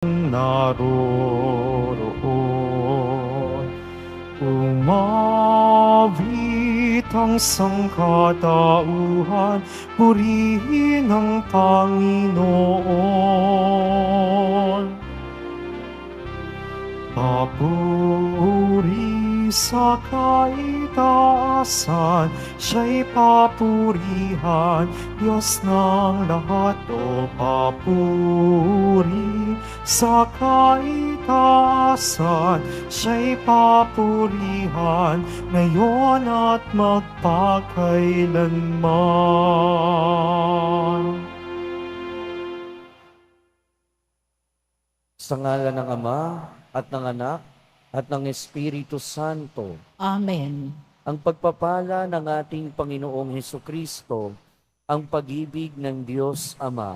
naroroon. Umawit ang sangkatauhan, purihin ang Panginoon. Papuri sa kaitaasan, siya'y papurihan, Diyos ng lahat. O papuri sa kaitaasan, siya'y papurihan, ngayon at magpakailanman. Sa ngalan ng Ama, at ng Anak, at ng Espiritu Santo. Amen. Ang pagpapala ng ating Panginoong Hesukristo, ang pag-ibig ng Diyos Ama,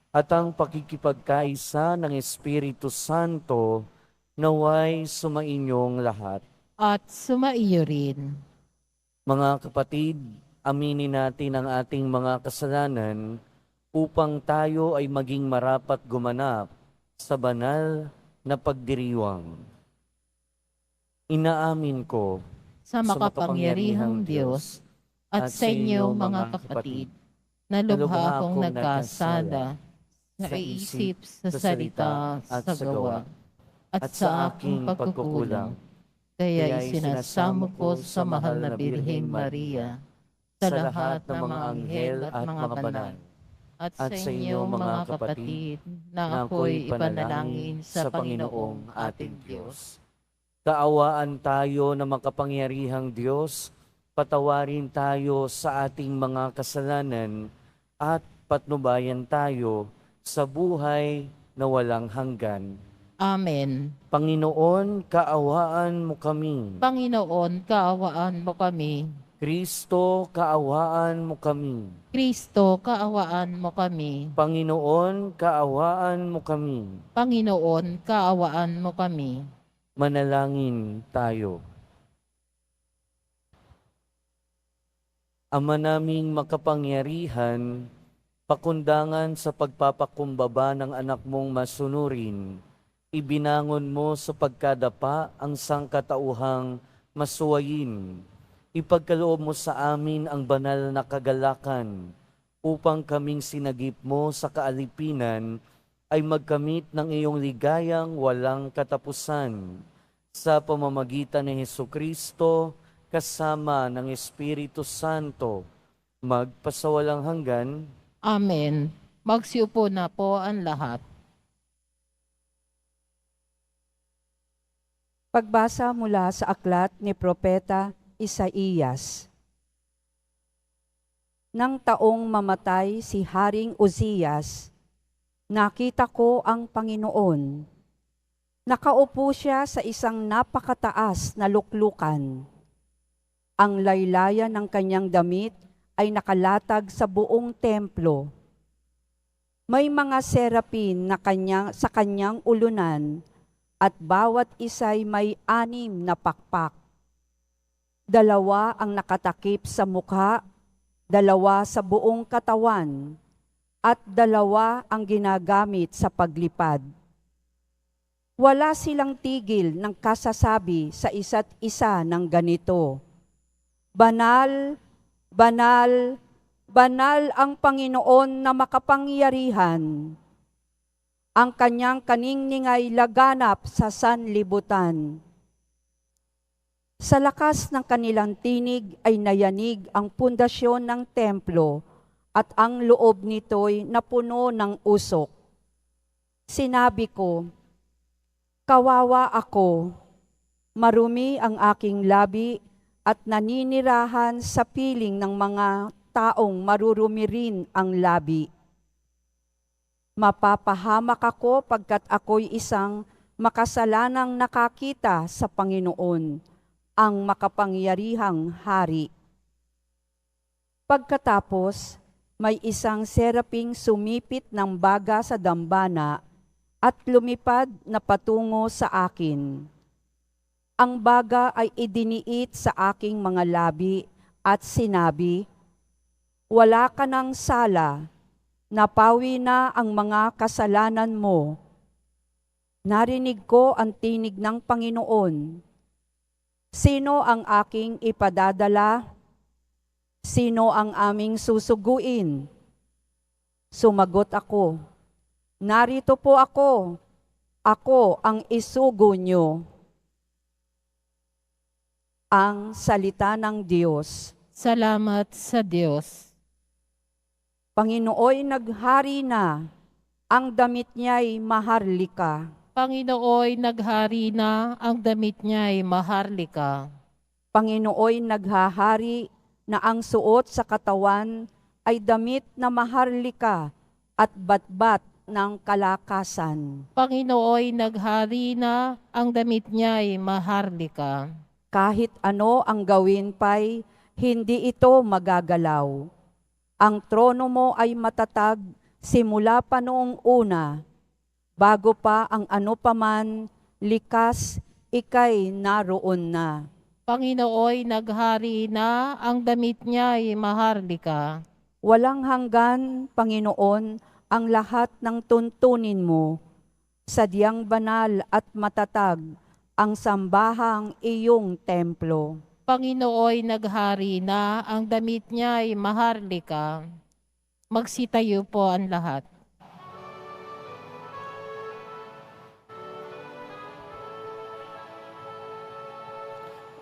at ang pakikipagkaisa ng Espiritu Santo, naway sumainyong lahat. At sumaiyo rin. Mga kapatid, aminin natin ang ating mga kasalanan upang tayo ay maging marapat gumanap sa banal na pagdiriwang. Inaamin ko Sa makapangyarihang Diyos at sa inyo mga kapatid, na lubha akong nagkasala sa isip, sa salita, sa gawa, at sa aking pagkukulang. Kaya isinasamo ko sa mahal na Birheng Maria, sa lahat ng mga anghel at mga banal, at sa inyo mga kapatid, na ako'y ipanalangin sa Panginoong ating Diyos. Kaawaan tayo ng makapangyarihang Diyos, patawarin tayo sa ating mga kasalanan, at patnubayan tayo sa buhay na walang hanggan. Amen. Panginoon, kaawaan mo kami. Panginoon, kaawaan mo kami. Kristo, kaawaan mo kami. Kristo, kaawaan mo kami. Panginoon, kaawaan mo kami. Panginoon, kaawaan mo kami. Manalangin tayo. Ama naming makapangyarihan, pakundangan sa pagpapakumbaba ng anak mong masunurin, ibinangon mo sa pagkadapa ang sangkatauhang masuwayin. Ipagkaloob mo sa amin ang banal na kagalakan upang kaming sinagip mo sa kaalipinan ay magkamit ng iyong ligayang walang katapusan sa pamamagitan ni Hesukristo kasama ng Espiritu Santo, magpasawalang hanggan. Amen. Magsiupo na po ang lahat. Pagbasa mula sa aklat ni Propeta Isaías. Nang taong mamatay si Haring Uzzias, nakita ko ang Panginoon. Nakaupo siya sa isang napakataas na luklukan. Ang laylayan ng kanyang damit ay nakalatag sa buong templo. May mga serapin na sa kanyang ulunan at bawat isa'y may 6 na pakpak. 2 ang nakatakip sa mukha, 2 sa buong katawan, at 2 ang ginagamit sa paglipad. Wala silang tigil ng kasasabi sa isa't isa ng ganito, Banal, banal, banal ang Panginoon na makapangyarihan. Ang kanyang kaniningay laganap sa sanlibutan. Sa lakas ng kanilang tinig ay nayanig ang pundasyon ng templo at ang loob nito'y napuno ng usok. Sinabi ko, kawawa ako, marumi ang aking labi at naninirahan sa piling ng mga taong marurumi rin ang labi. Mapapahamak ako pagkat ako'y isang makasalanang nakakita sa Panginoon, ang makapangyarihang hari. Pagkatapos, may isang seraping sumipit ng baga sa dambana at lumipad na patungo sa akin. Ang baga ay idiniit sa aking mga labi at sinabi, Wala ka ng sala, napawi na ang mga kasalanan mo. Narinig ko ang tinig ng Panginoon. Sino ang aking ipadadala? Sino ang aming susuguin? Sumagot ako, narito po ako. Ako ang isugo nyo. Ang salita ng Diyos. Salamat sa Diyos. Panginooy naghari na, ang damit niya'y maharlika. Panginooy naghari na, ang damit niya'y maharlika. Panginooy naghahari na ang suot sa katawan ay damit na maharlika at batbat ng kalakasan. Panginooy naghari na, ang damit niya'y maharlika. Kahit ano ang gawin pa'y hindi ito magagalaw. Ang trono mo ay matatag simula pa noong una. Bago pa ang ano paman, likas, ika'y naroon na. Panginooy naghari na, ang damit niya'y maharlika. Walang hanggan, Panginoon, ang lahat ng tuntunin mo. Sadyang banal at matatag ang sambahang iyong templo. Panginooy naghari na, ang damit niya'y maharlika. Magsitayo po ang lahat.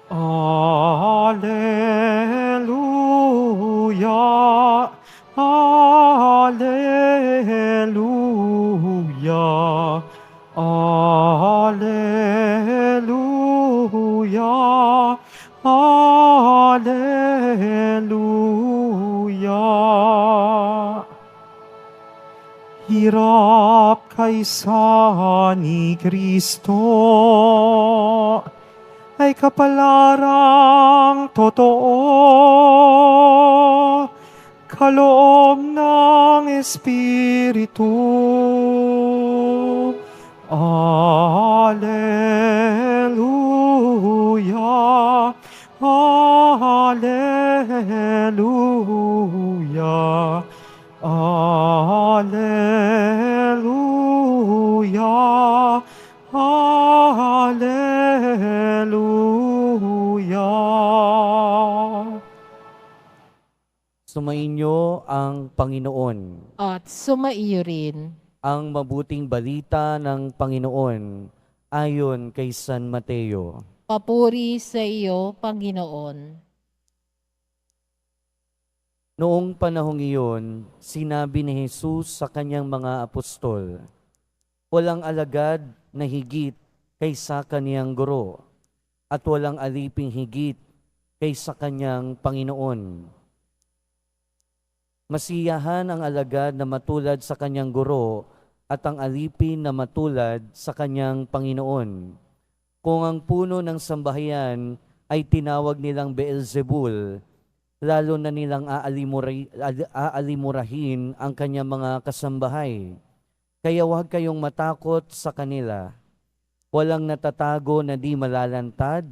Alleluia, alleluia, alleluia, alleluia. Hirap kaysa ni Kristo ay kapalarang totoo, kaloob ng Espiritu. Alleluia, alleluia, alleluia, alleluia. Sumainyo ang Panginoon. At sumaiyo rin. Ang mabuting balita ng Panginoon ayon kay San Mateo. Papuri sa iyo, Panginoon. Noong panahong iyon, sinabi ni Jesus sa kanyang mga apostol, walang alagad na higit kaysa kaniyang guro, at walang aliping higit kaysa kanyang Panginoon. Masiyahan ang alagad na matulad sa kanyang guro at ang alipin na matulad sa kanyang Panginoon. Kung ang puno ng sambahayan ay tinawag nilang Beelzebul, lalo na nilang aalimurahin ang kanyang mga kasambahay. Kaya huwag kayong matakot sa kanila. Walang natatago na di malalantad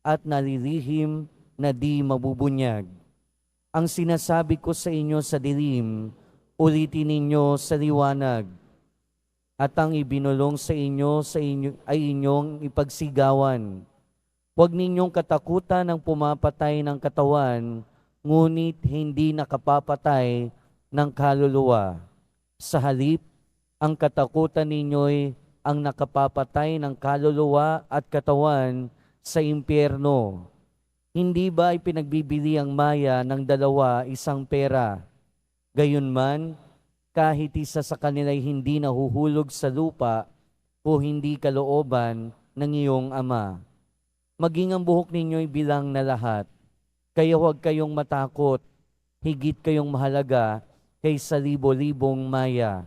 at nalilihim na di mabubunyag. Ang sinasabi ko sa inyo sa dilim, ulitin ninyo sa liwanag. At ang ibinulong sa inyo ay inyong ipagsigawan. Huwag ninyong katakutan ang pumapatay ng katawan, ngunit hindi nakapapatay ng kaluluwa. Sa halip, ang katakutan ninyo'y ang nakapapatay ng kaluluwa at katawan sa impyerno. Hindi ba ay pinagbibili ang maya ng dalawa isang pera? Gayunman, kahit isa sa kanila ay hindi nahuhulog sa lupa o hindi kalooban ng iyong Ama. Maging ang buhok ninyo'y bilang na lahat. Kaya huwag kayong matakot, higit kayong mahalaga kaysa libo-libong maya.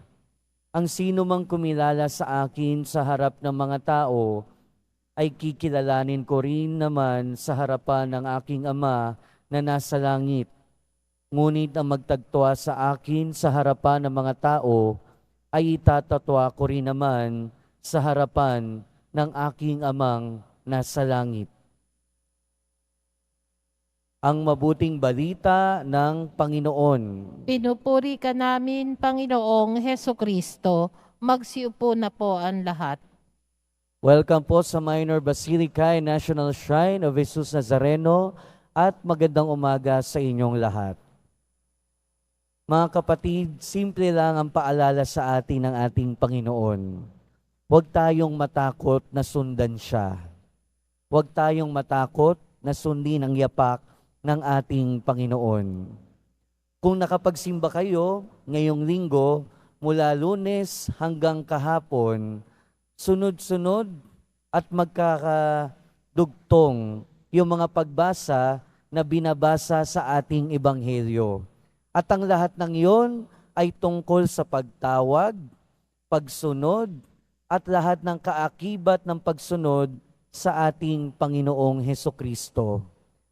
Ang sino mang kumilala sa akin sa harap ng mga tao, ay kikilalanin ko rin naman sa harapan ng aking Ama na nasa langit. Ngunit ang magtagtwa sa akin sa harapan ng mga tao, ay itatatwa ko rin naman sa harapan ng aking Amang nasa langit. Ang mabuting balita ng Panginoon. Pinupuri ka namin, Panginoong Hesukristo. Magsiupo na po ang lahat. Welcome po sa Minor Basilica and National Shrine of Jesus Nazareno at magandang umaga sa inyong lahat. Mga kapatid, simple lang ang paalala sa atin ng ating Panginoon. Huwag tayong matakot na sundan siya. Huwag tayong matakot na sundin ang yapak ng ating Panginoon. Kung nakapagsimba kayo ngayong linggo, mula Lunes hanggang kahapon, sunod-sunod at magkakadugtong yung mga pagbasa na binabasa sa ating ebanghelyo. At ang lahat ng iyon ay tungkol sa pagtawag, pagsunod, at lahat ng kaakibat ng pagsunod sa ating Panginoong Hesukristo.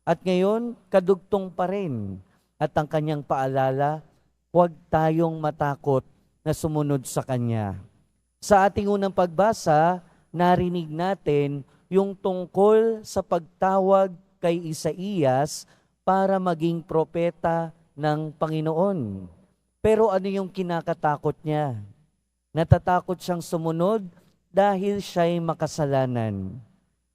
At ngayon, kadugtong pa rin. At ang kanyang paalala, huwag tayong matakot na sumunod sa Kanya. Sa ating unang pagbasa, narinig natin yung tungkol sa pagtawag kay Isaías para maging propeta ng Panginoon. Pero ano yung kinakatakot niya? Natatakot siyang sumunod dahil siya'y makasalanan.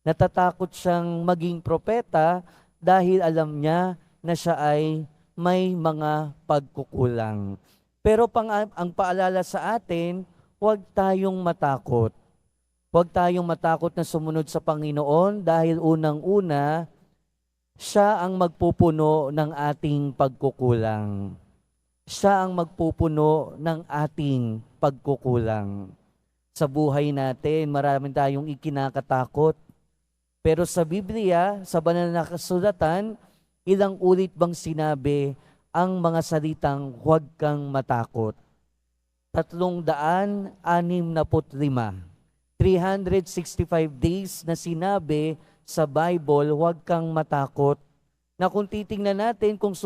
Natatakot siyang maging propeta dahil alam niya na siya ay may mga pagkukulang. Pero ang paalala sa atin, huwag tayong matakot. Huwag tayong matakot na sumunod sa Panginoon dahil unang-una, siya ang magpupuno ng ating pagkukulang. Siya ang magpupuno ng ating pagkukulang. Sa buhay natin, marami tayong ikinakatakot. Pero sa Biblia, sa banal na kasulatan, ilang ulit bang sinabi ang mga salitang huwag kang matakot? 365. 365 days na sinabi sa Bible, huwag kang matakot. Na kung titingnan natin, kung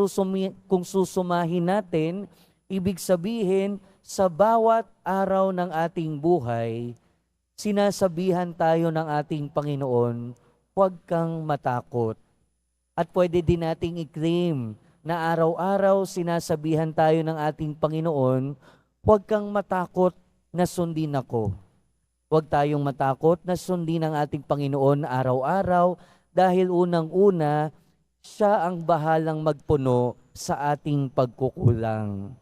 susumahin natin, ibig sabihin, sa bawat araw ng ating buhay, sinasabihan tayo ng ating Panginoon, huwag kang matakot. At pwede din nating i-claim na araw-araw sinasabihan tayo ng ating Panginoon, huwag kang matakot na sundin ako. Huwag tayong matakot na sundin ang ating Panginoon araw-araw dahil unang-una, siya ang bahalang magpuno sa ating pagkukulang.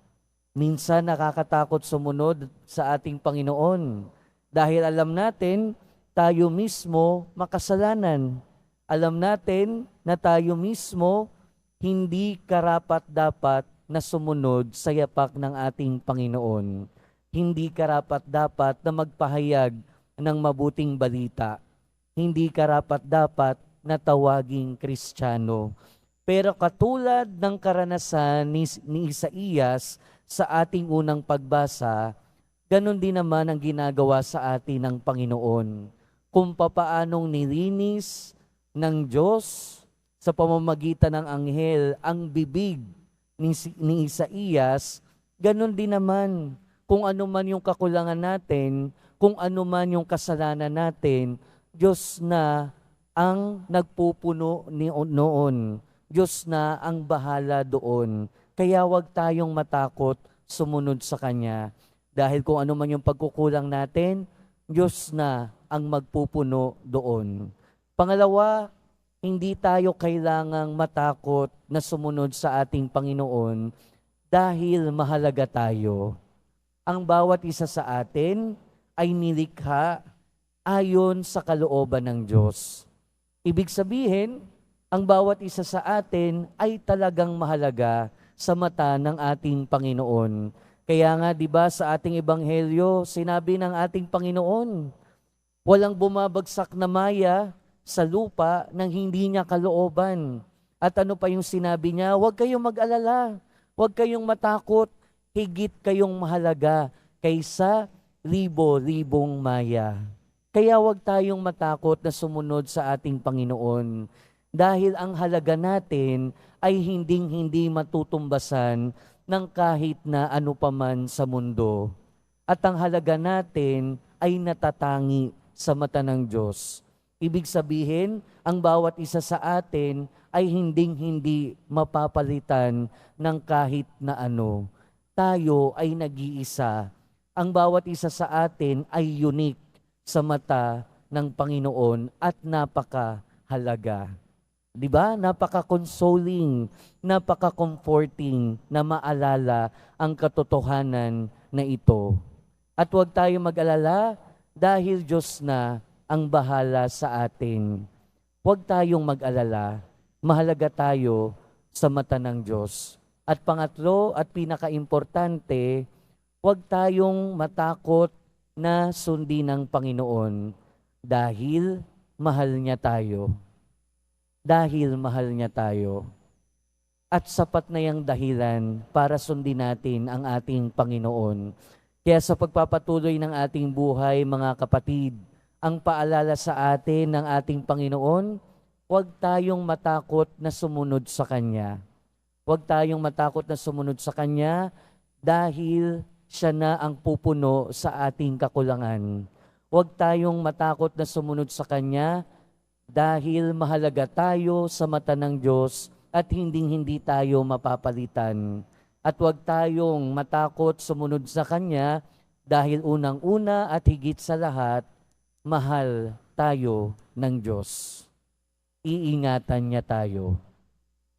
Minsan nakakatakot sumunod sa ating Panginoon dahil alam natin tayo mismo makasalanan. Alam natin na tayo mismo hindi karapat-dapat na sumunod sa yapak ng ating Panginoon. Hindi karapat-dapat na magpahayag ng mabuting balita. Hindi karapat-dapat na tawaging Kristiyano. Pero katulad ng karanasan ni Isaías sa ating unang pagbasa, ganun din naman ang ginagawa sa atin ng Panginoon. Kung papaanong nilinis ng Diyos sa pamamagitan ng anghel ang bibig ni Isaías, ganun din naman. Kung ano man yung kakulangan natin, kung ano man yung kasalanan natin, Diyos na ang nagpupuno noon. Diyos na ang bahala doon. Kaya wag tayong matakot sumunod sa Kanya. Dahil kung ano man yung pagkukulang natin, Diyos na ang magpupuno doon. Pangalawa, hindi tayo kailangang matakot na sumunod sa ating Panginoon dahil mahalaga tayo. Ang bawat isa sa atin ay nilikha ayon sa kalooban ng Diyos. Ibig sabihin, ang bawat isa sa atin ay talagang mahalaga sa mata ng ating Panginoon. Kaya nga, di ba, sa ating ebanghelyo, sinabi ng ating Panginoon, walang bumabagsak na maya sa lupa nang hindi niya kalooban. At ano pa yung sinabi niya? Huwag kayong mag-alala, huwag kayong matakot, higit kayong mahalaga kaysa libo-libong maya. Kaya huwag tayong matakot na sumunod sa ating Panginoon dahil ang halaga natin ay hinding-hindi matutumbasan ng kahit na ano paman sa mundo. At ang halaga natin ay natatangi sa mata ng Diyos. Ibig sabihin, ang bawat isa sa atin ay hinding-hindi mapapalitan ng kahit na ano. Tayo ay nag-iisa. Ang bawat isa sa atin ay unique sa mata ng Panginoon at napakahalaga. 'Di ba? Napaka-consoling, napaka-comforting na maalala ang katotohanan na ito. At huwag tayo mag-alala dahil Diyos na ang bahala sa atin. Huwag tayong mag-alala, mahalaga tayo sa mata ng Diyos. At pangatlo at pinaka-importante, huwag tayong matakot na sundin ng Panginoon dahil mahal niya tayo. Dahil mahal niya tayo. At sapat na yung dahilan para sundin natin ang ating Panginoon. Kaya sa pagpapatuloy ng ating buhay, mga kapatid, ang paalala sa atin ng ating Panginoon, huwag tayong matakot na sumunod sa Kanya. Huwag tayong matakot na sumunod sa Kanya dahil siya na ang pupuno sa ating kakulangan. Huwag tayong matakot na sumunod sa Kanya dahil mahalaga tayo sa mata ng Diyos at hindi tayo mapapalitan. At huwag tayong matakot sumunod sa Kanya dahil unang-una at higit sa lahat, mahal tayo ng Diyos. Iingatan niya tayo.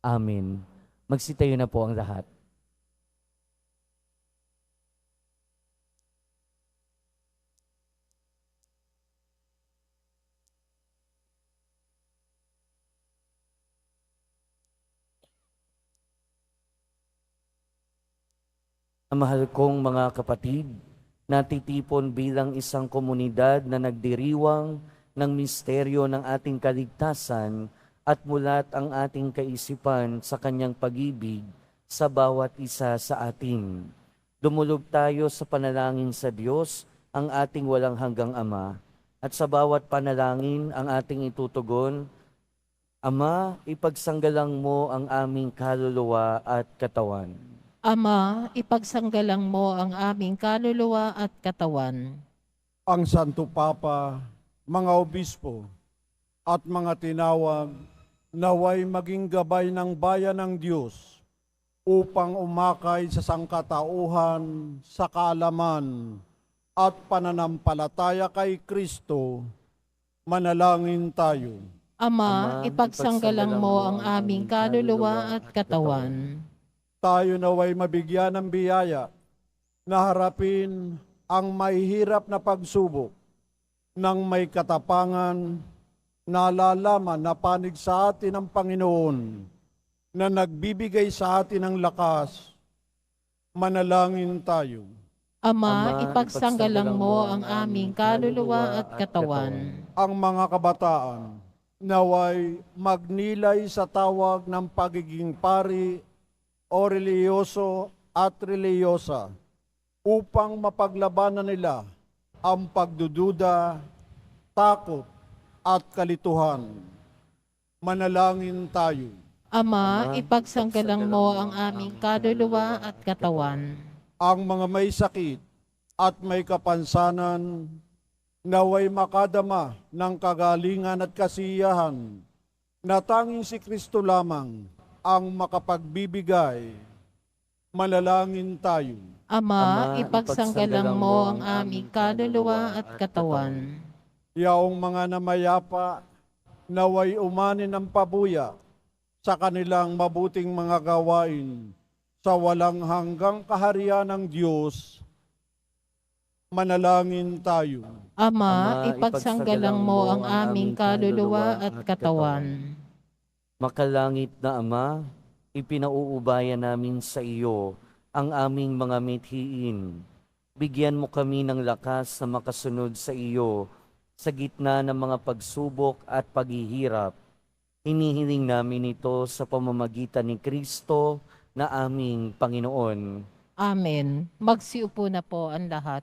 Amen. Magsitayo na po ang lahat. Ang mahal kong mga kapatid, natitipon bilang isang komunidad na nagdiriwang ng misteryo ng ating kaligtasan at mulat ang ating kaisipan sa kanyang pag-ibig sa bawat isa sa atin. Dumulog tayo sa panalangin sa Diyos, ang ating walang hanggang Ama, at sa bawat panalangin ang ating itutugon, Ama, ipagsanggalang mo ang aming kaluluwa at katawan. Ama, ipagsanggalang mo ang aming kaluluwa at katawan. Ang Santo Papa, mga obispo, at mga tinawag, naway maging gabay ng bayan ng Diyos upang umakay sa sangkatauhan, sa kaalaman, at pananampalataya kay Kristo. Manalangin tayo. Ama, ipagsanggalang mo ang aming kaluluwa at katawan. Tayo naway mabigyan ng biyaya na harapin ang mahihirap na pagsubok ng may katapangan, nalalaman na panig sa atin ng Panginoon na nagbibigay sa atin ng lakas. Manalangin tayo. Ama, ipagsanggalang mo ang aming kaluluwa at katawan. Ang mga kabataan naway magnilay sa tawag ng pagiging pari o reliyoso at reliyosa upang mapaglabanan nila ang pagdududa, takot at kalituhan. Manalangin tayo. Ama, ipagsanggalang mo ang aming kaluluwa at katawan. Ang mga may sakit at may kapansanan naway makadama ng kagalingan at kasiyahan na tanging si Kristo lamang ang makapagbibigay. Manalangin tayo. Ama, ipagsanggalang mo ang aming kaluluwa at katawan. Yaong mga namayapa, naway umanin ng pabuya sa kanilang mabuting mga gawain sa walang hanggang kaharian ng Diyos. Manalangin tayo. Ama, ipagsanggalang mo ang aming kaluluwa at katawan. Makalangit na Ama, ipinauubayan namin sa iyo ang aming mga mithiin. Bigyan mo kami ng lakas na makasunod sa iyo sa gitna ng mga pagsubok at paghihirap. Hinihiling namin ito sa pamamagitan ni Kristo na aming Panginoon. Amen. Magsiupo na po ang lahat.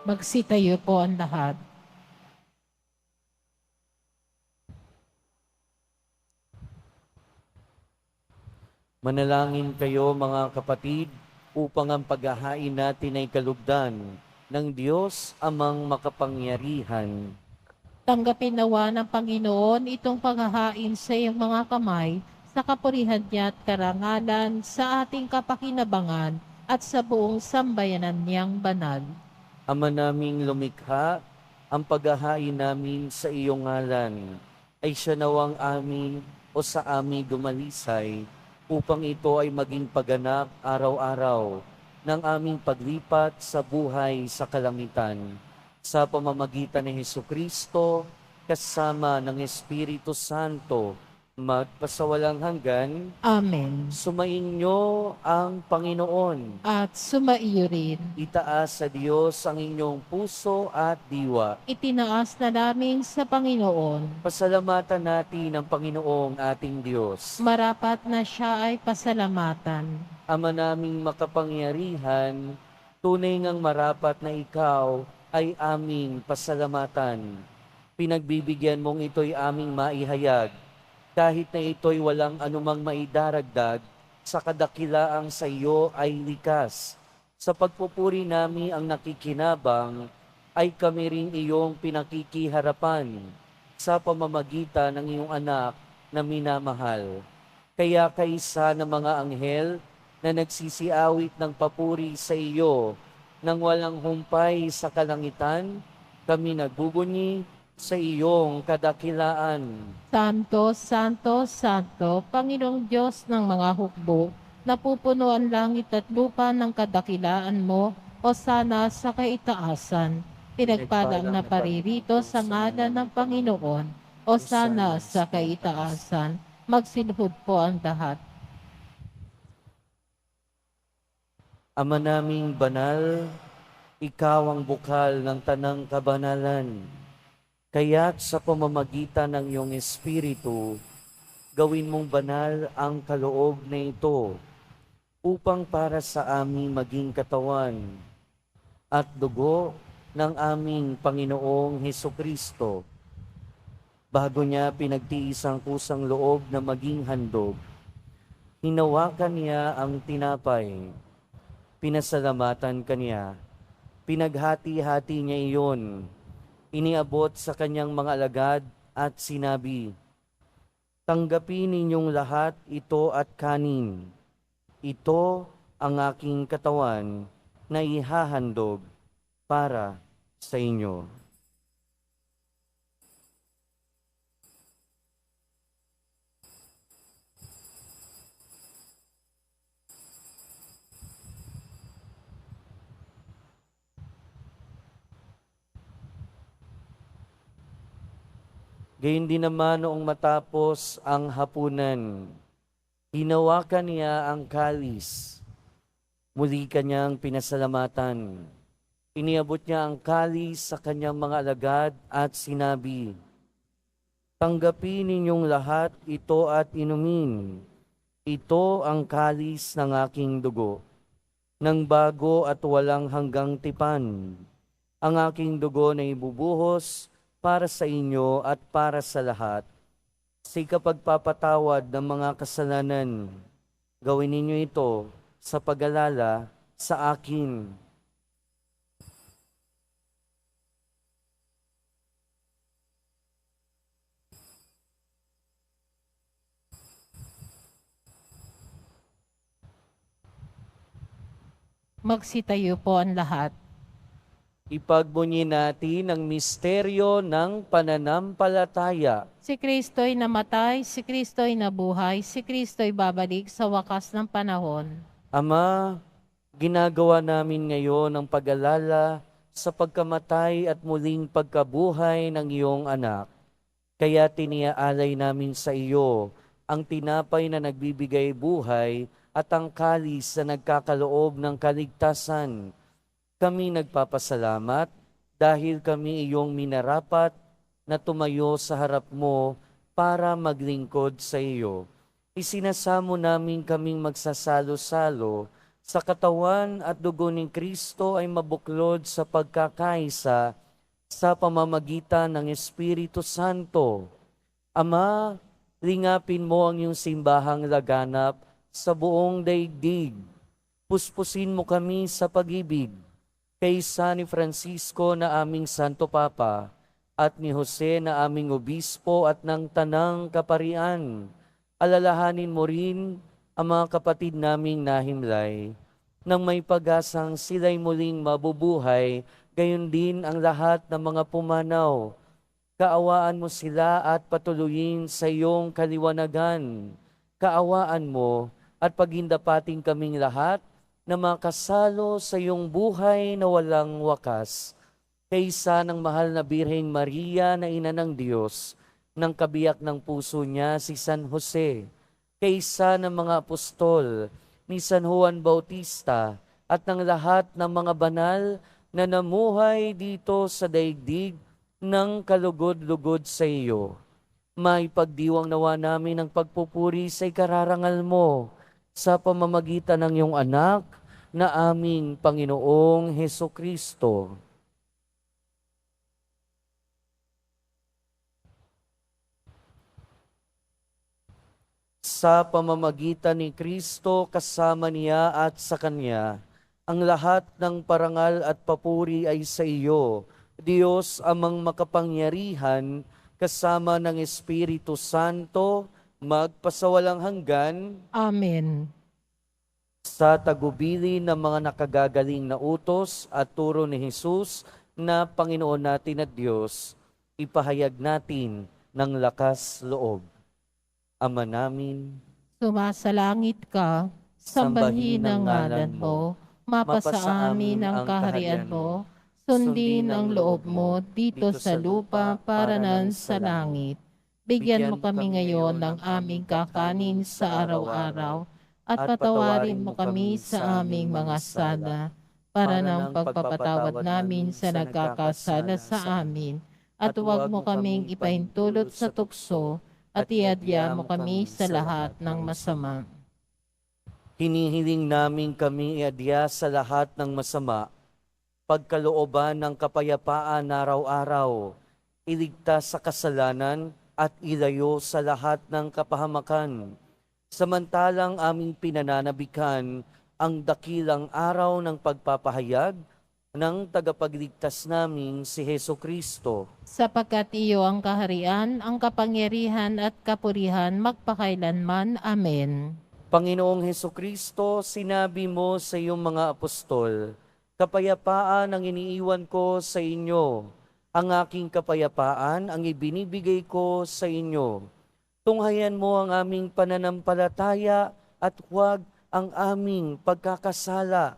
Magsitayo po ang lahat. Manalangin kayo mga kapatid upang ang paghahain natin ay kalugdan ng Diyos amang makapangyarihan. Tanggapin nawa ng Panginoon itong paghahain sa iyong mga kamay sa kapurihan niya at karangalan sa ating kapakinabangan at sa buong sambayanan niyang banal. Ama naming lumikha, ang paghahain namin sa iyong ngalan ay siya nawang amin o sa amin dumalisay upang ito ay maging paganap araw-araw ng aming paglipat sa buhay sa kalangitan. Sa pamamagitan ni Hesukristo, kasama ng Espiritu Santo, magpasawalang hanggan. Amen. Sumainyo ang Panginoon. At sumaiyo rin. Itaas sa Diyos ang inyong puso at diwa. Itinaas na namin sa Panginoon. Pasalamatan natin ang Panginoong ating Diyos. Marapat na siya ay pasalamatan. Ama naming makapangyarihan, tunay ngang marapat na ikaw ay aming pasalamatan. Pinagbibigyan mong ito'y aming maihayag, kahit na ito'y walang anumang maidaragdag, sa kadakilaang sa iyo ay likas. Sa pagpupuri namin ang nakikinabang, ay kami rin iyong pinakikiharapan sa pamamagitan ng iyong anak na minamahal. Kaya kaisa ng mga anghel na nagsisiawit ng papuri sa iyo, nang walang humpay sa kalangitan, kami nagbubunyi sa iyong kadakilaan. Santo, Santo, Santo, Panginoong Diyos ng mga hukbo, napupuno ang langit at lupa ng kadakilaan mo, o sana sa kaitaasan. Pinagpalang na paririto sa ngalan ng Panginoon, o sana sa kaitaasan. Magsilhod po ang lahat. Ama naming banal, ikaw ang bukal ng tanang kabanalan. Kaya't sa pamamagitan ng iyong Espiritu, gawin mong banal ang kaloob na ito upang para sa aming maging katawan at dugo ng aming Panginoong Hesukristo. Bago niya pinagtiis ang kusang loob na maging handog, hinawakan niya ang tinapay. Pinasalamatan kaniya, pinaghati-hati niya iyon, iniabot sa kanyang mga alagad at sinabi, "Tanggapin ninyong lahat ito at kanin. Ito ang aking katawan na ihahandog para sa inyo." Gayun din naman noong matapos ang hapunan, hinawakan niya ang kalis. Muli kanyang pinasalamatan. Iniabot niya ang kalis sa kanyang mga alagad at sinabi, "Tanggapin ninyong lahat ito at inumin. Ito ang kalis ng aking dugo, ng bago at walang hanggang tipan. Ang aking dugo na ibubuhos para sa inyo at para sa lahat, sa ikapagpapatawad ng mga kasalanan. Gawin ninyo ito sa pag-alala sa akin." Magsitayo po ang lahat. Ipagbunyi natin ang misteryo ng pananampalataya. Si Kristo'y namatay, si Kristo'y nabuhay, si Kristo'y babalik sa wakas ng panahon. Ama, ginagawa namin ngayon ang pag-alala sa pagkamatay at muling pagkabuhay ng iyong anak. Kaya tiniaalay namin sa iyo ang tinapay na nagbibigay buhay at ang kalis na nagkakaloob ng kaligtasan. Kami nagpapasalamat dahil kami iyong minarapat na tumayo sa harap mo para maglingkod sa iyo. Isinasamo namin kaming magsasalo-salo sa katawan at dugo ni Kristo ay mabuklod sa pagkakaisa sa pamamagitan ng Espiritu Santo. Ama, lingapin mo ang iyong simbahang laganap sa buong daigdig. Puspusin mo kami sa pag-ibig kaysa ni Francisco na aming Santo Papa at ni Jose na aming Obispo at ng Tanang Kaparian. Alalahanin mo rin ang mga kapatid naming nahimlay nang may pag-asang sila'y muling mabubuhay, gayon din ang lahat ng mga pumanaw. Kaawaan mo sila at patuloyin sa iyong kaliwanagan. Kaawaan mo at pagindapating kaming lahat na makasalo sa iyong buhay na walang wakas. Kaysa ng mahal na Birheng Maria na ina ng Diyos, ng kabiyak ng puso niya si San Jose, kaysa ng mga apostol, ni San Juan Bautista, at ng lahat ng mga banal na namuhay dito sa daigdig ng kalugod-lugod sa iyo. Maipagdiwang nawa namin ang pagpupuri sa ikararangal mo sa pamamagitan ng iyong anak na aming Panginoong Hesukristo. Sa pamamagitan ni Kristo, kasama niya at sa Kanya, ang lahat ng parangal at papuri ay sa iyo, Diyos amang makapangyarihan, kasama ng Espiritu Santo, magpasawalang hanggan. Amen. Sa tagubili ng mga nakagagaling na utos at turo ni Jesus na Panginoon natin at Diyos, ipahayag natin ng lakas loob. Ama namin, Sumasalangit ka, sambahin ang ngalan mo, mapasa amin ang kaharian mo, sundin ang loob mo dito sa lupa para nan sa langit. Bigyan mo kami ngayon ng aming kakanin sa araw-araw at patawarin mo kami sa aming mga sala para ng pagpapatawad namin sa nagkakasala sa amin at huwag mo kaming ipahintulot sa tukso at iadya mo kami sa lahat ng masama. hinihiling namin kami iadya sa lahat ng masama, pagkalooban ng kapayapaan araw-araw, iligtas sa kasalanan at ilayo sa lahat ng kapahamakan. Samantalang aming pinananabikan ang dakilang araw ng pagpapahayag ng tagapagligtas naming si Heso Kristo. Sapagkat iyo ang kaharian, ang kapangyarihan at kapurihan magpakailanman. Amen. Panginoong Heso Kristo, sinabi mo sa iyong mga apostol, kapayapaan ang iniiwan ko sa inyo, ang aking kapayapaan ang ibinibigay ko sa inyo. Tunghayan mo ang aming pananampalataya at huwag ang aming pagkakasala.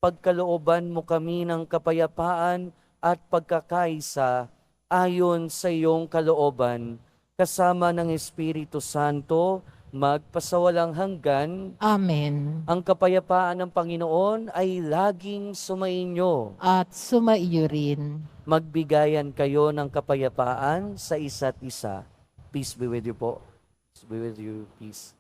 Pagkalooban mo kami ng kapayapaan at pagkakaisa ayon sa iyong kalooban, kasama ng Espiritu Santo, magpasawalang hanggan. Amen. Ang kapayapaan ng Panginoon ay laging sumainyo. At sumaiyo rin. Magbigayan kayo ng kapayapaan sa isa't isa. Peace be with you po. Peace be with you. Peace.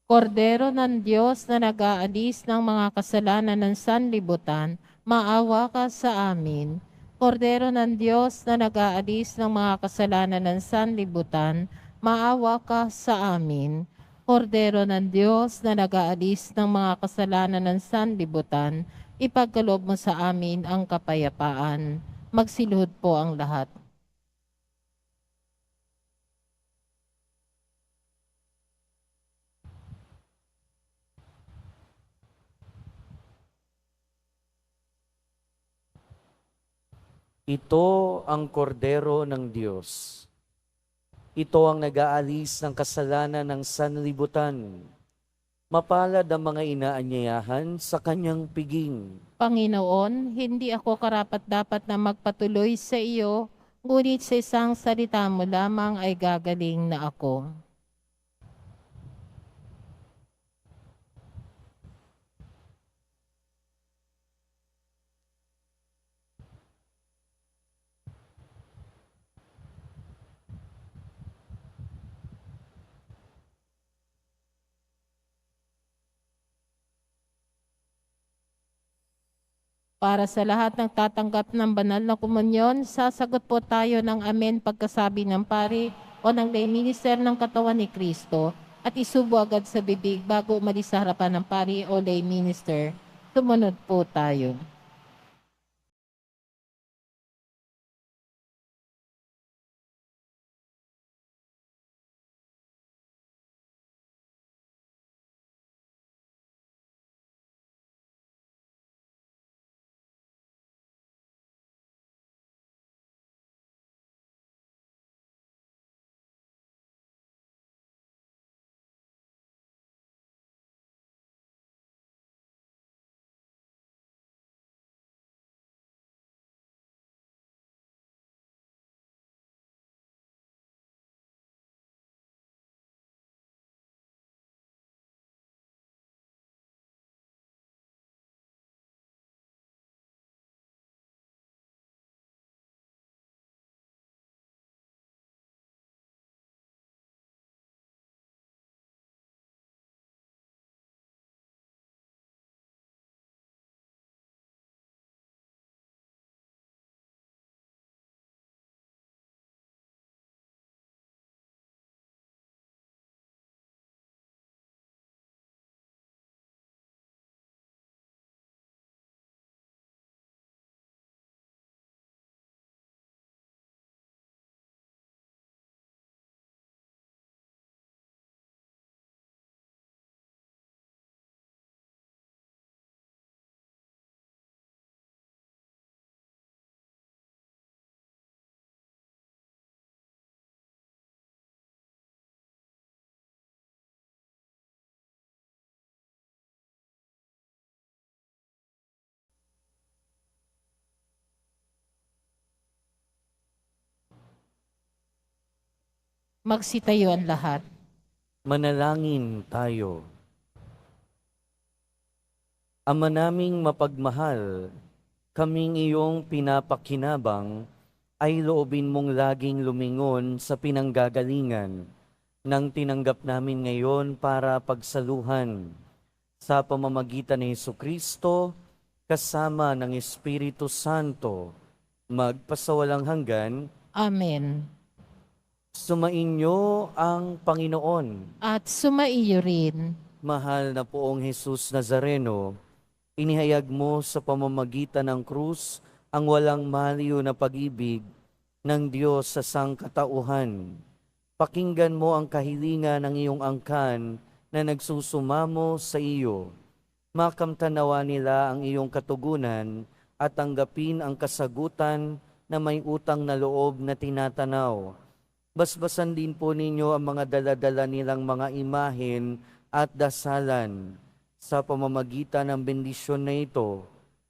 Kordero ng Diyos na nag-aalis ng mga kasalanan ng sanlibutan, maawa ka sa amin. Kordero ng Diyos na nag-aalis ng mga kasalanan ng sanlibutan, maawa ka sa amin. Kordero ng Diyos na nag-aalis ng mga kasalanan ng sanlibutan, ipagkaloob mo sa amin ang kapayapaan. Magsiluhod po ang lahat. Ito ang kordero ng Diyos. Ito ang nag-aalis ng kasalanan ng sanlibutan. Mapalad ang mga inaanyayahan sa kanyang piging. Panginoon, hindi ako karapat-dapat na magpatuloy sa iyo, ngunit sa isang salita mo lamang ay gagaling na ako. Para sa lahat ng tatanggap ng banal na komunyon, sasagot po tayo ng amen pagkasabi ng pari o ng lay minister ng katawan ni Kristo at isubo agad sa bibig bago umalis sa harapan ng pari o lay minister. Sumunod po tayo. Magsitayo ang lahat. Manalangin tayo. Ama naming mapagmahal, kaming iyong pinapakinabang ay loobin mong laging lumingon sa pinanggagalingan ng tinanggap namin ngayon para pagsaluhan sa pamamagitan ni Jesucristo kasama ng Espiritu Santo magpasawalang hanggan. Amen. Sumainyo ang Panginoon. At sumaiyo rin. Mahal na poong Jesus Nazareno, inihayag mo sa pamamagitan ng krus ang walang maliw na pag-ibig ng Diyos sa sangkatauhan. Pakinggan mo ang kahilingan ng iyong angkan na nagsusumamo sa iyo. Makamtanawa nila ang iyong katugunan at tanggapin ang kasagutan na may utang na loob na tinatanaw. Basbasan din po ninyo ang mga daladala nilang mga imahen at dasalan. Sa pamamagitan ng bendisyon na ito,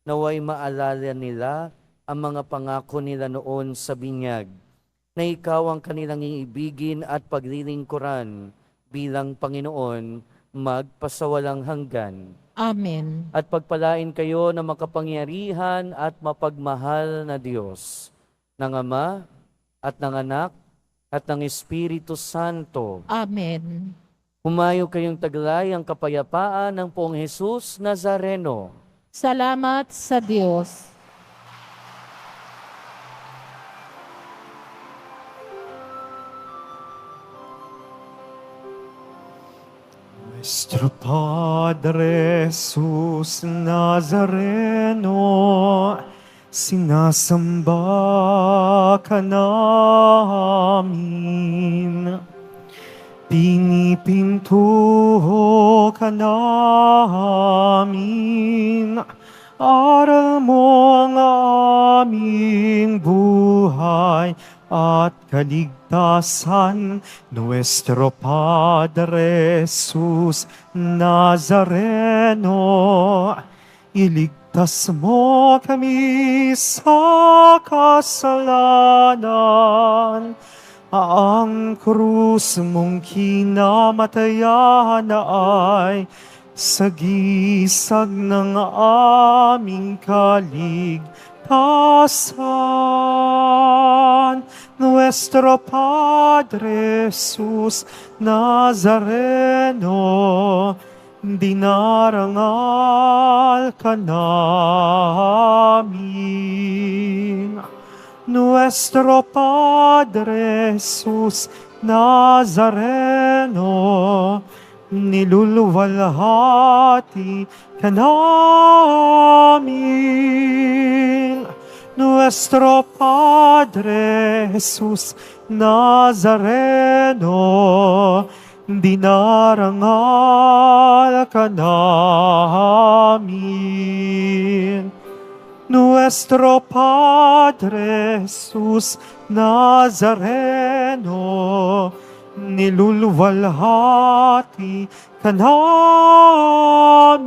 naway maalala nila ang mga pangako nila noon sa binyag, na ikaw ang kanilang iibigin at paglilingkuran bilang Panginoon magpasawalang hanggan. Amen. At pagpalain kayo ng makapangyarihan at mapagmahal na Diyos, ng Ama at ng Anak at ng Espiritu Santo. Amen. Humayo kayong taglay ang kapayapaan ng poong Jesus Nazareno. Salamat sa Diyos. Nuestro Padre Jesus Nazareno, sinasamba ka namin. Pinipinto ka namin. Aral mo ang aming buhay at kaligtasan. Nuestro Padre Jesus Nazareno, iligtas mo kami sa kasalanan. Ang krus mong kinamatayan ay sagisag ng aming kaligtasan. Nuestro Padre Jesus Nazareno, dinarangal ka namin. Nuestro Padre Jesus Nazareno, niluluwalhati ka namin. Nuestro Padre Jesus Nazareno, dinarangal ka namin. Nuestro Padre Jesus Nazareno, niluluwalhati ka namin.